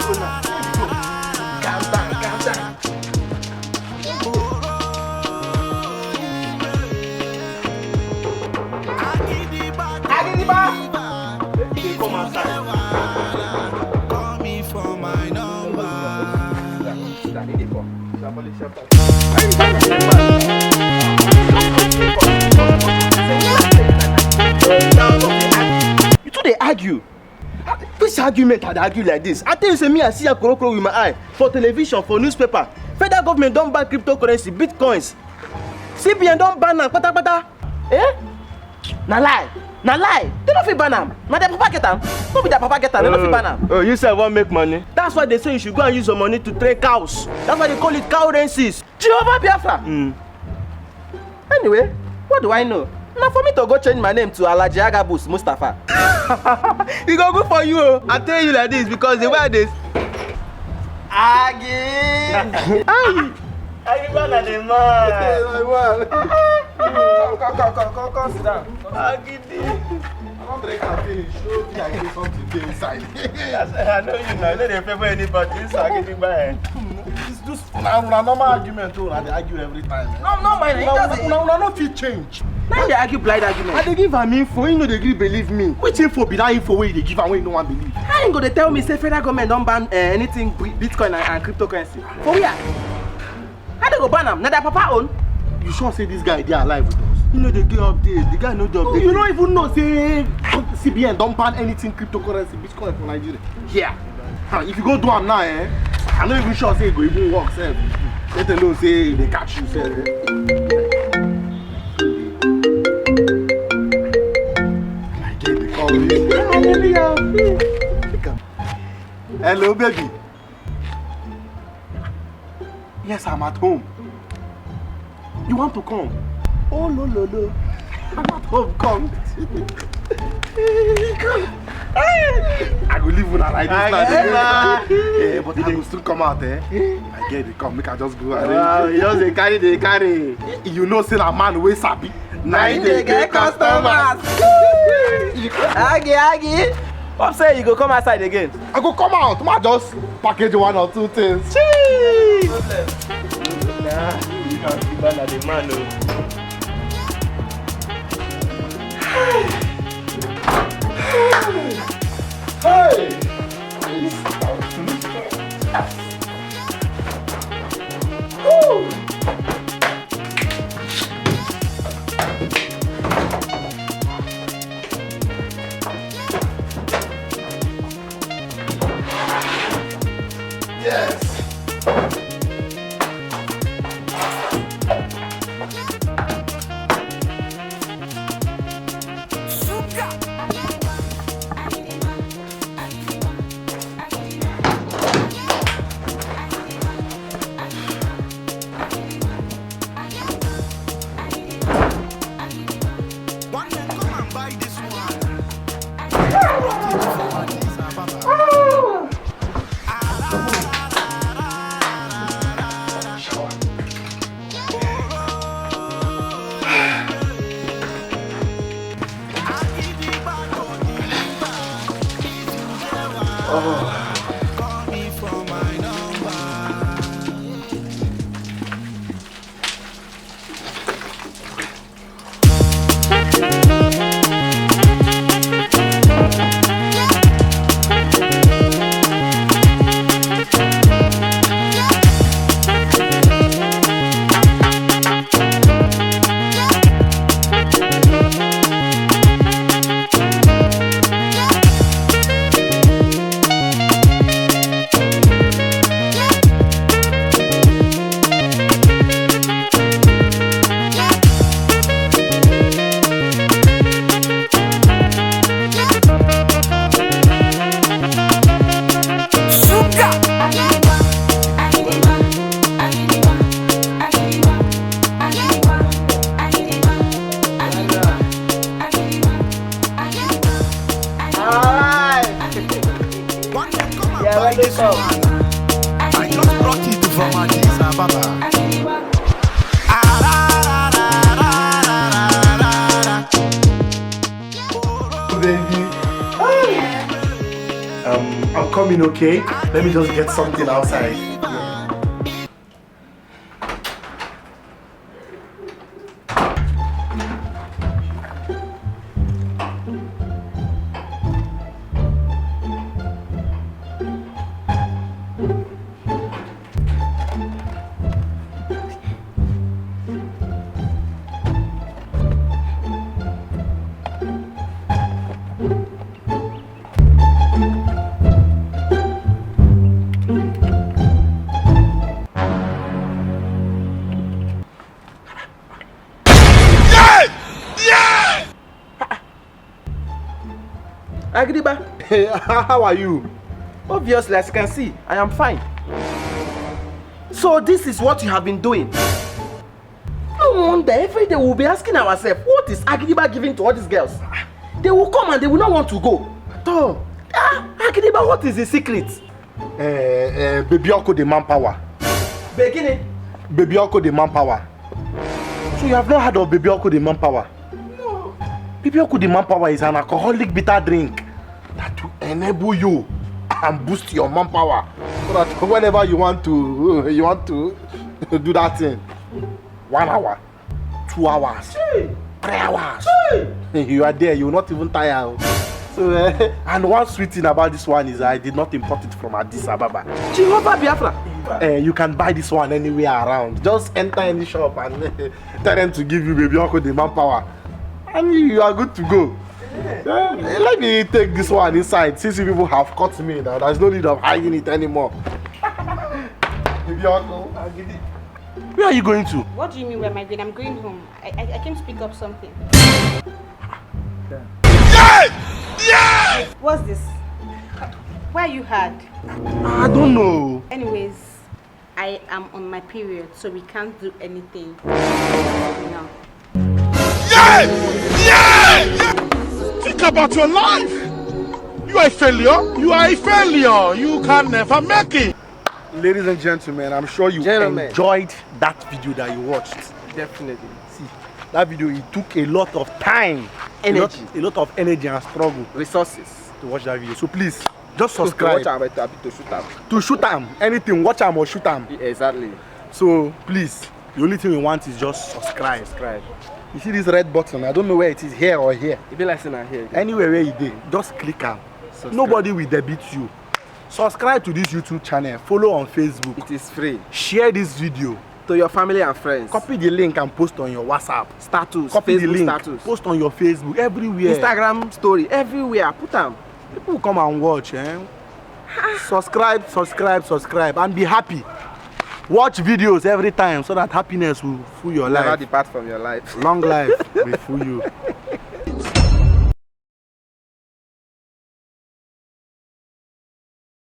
Calm down, calm down. Agidiba! They come outside. Call me for my number. You two they argue. Which argument had argue like this? I tell you, say me I see a korokoro with my eye for television, for newspaper. Federal government don't ban cryptocurrency, bitcoins. CBN don't ban them, pata. Eh? Na lie. They don't fit ban them. Na their papa get them. No be their papa get them. They don't fit ban them. Oh, you said won't make money. That's why they say you should go and use your money to train cows. That's why they call it currencies. Jehovah Biafra. Anyway, what do I know? Now for me to go change my name to Alhaji Agabus Mustafa. It go good for you. I tell you like this because the way this. Agi. Agi man and the man. Come sit down. Agi. I don't drink caffeine. Show me I get something inside. I know you know. I know they favor anybody. This Agi man. It's just una normal argument too. They argue every time. No, man. Una no fit change. Now they argue blind argument. I dey give am info, you know they gree believe me. Which info be that info where you dey give am when you no wan believe? How you go dey tell me say federal government don't ban anything Bitcoin and cryptocurrency? For where? How they go ban them? Na their papa own? You sure say this guy dey alive with us? You know they get update. The guy no dey update. You don't even know say CBN don't ban anything cryptocurrency, Bitcoin for Nigeria. Yeah. If you go do am now, I'm not even sure say it go even work, sef. Let alone say they catch you, sef. Hello, baby. Yes, I'm at home. You want to come? Oh, no. I'm at home. Come. I go leave una like this now. Yeah, but I will still come out, I get it. Come, make I just go. You just they carry. You know, say a man wey sabi. Now they get customers. Agi. What say you go come outside again? I go come out. I just package one or two things. Cheese. You can keep on the man. Hey. Yes. I just brought it from Addis Ababa. Baby. I'm coming, okay? Let me just get something outside. Agriba, How are you? obviously, as you can see, I am fine. So this is what you have been doing. No wonder every day we'll be asking ourselves, what is Agriba giving to all these girls? They will come and they will not want to go. At all. Agriba, what is the secret? Baby Oko the manpower. Beginning. Baby Oko the manpower. So you have not heard of Baby Oko the manpower? No. Baby Oko the manpower is an alcoholic bitter drink that will enable you and boost your manpower so that whenever you want to do that thing, 1 hour, 2 hours, 3 hours, you are there. You will not even tire. So and one sweet thing about this one is I did not import it from Addis Ababa. Jehovah Biafra. You can buy this one anywhere around. Just enter any shop and tell them to give you Baby Uncle the manpower, and you are good to go. Let me take this one inside since you people have caught me now. There's no need of hiding it anymore. Baby Uncle, I'll give it. Where are you going to? What do you mean where am I going? I'm going home. I came to pick up something. What's this? Why are you hard? I don't know. Anyways, I am on my period, so we can't do anything now. Think about your life. You are a failure. You are a failure. You can never make it. Ladies and gentlemen, I'm sure you enjoyed that video that you watched. Definitely. See, that video, it took a lot of time, Energy. a lot of energy and struggle Resources. to watch that video. So please, just subscribe. To shoot them. To shoot them, anything, watch them or shoot them. Exactly. So please, the only thing we want is just subscribe. You see this red button? I don't know where it is, here or here. It be like saying here. Anywhere where you did, just click on. Nobody will debit you. Subscribe to this YouTube channel. Follow on Facebook. It is free. Share this video To your family and friends. Copy the link and post on your WhatsApp. Status. Copy Facebook the link. status. Post on your Facebook. Everywhere. Instagram story. Everywhere. Put them. People will come and watch. Subscribe, and be happy. Watch videos every time so that happiness will fill your life. Never depart from your life. Long life will fool you.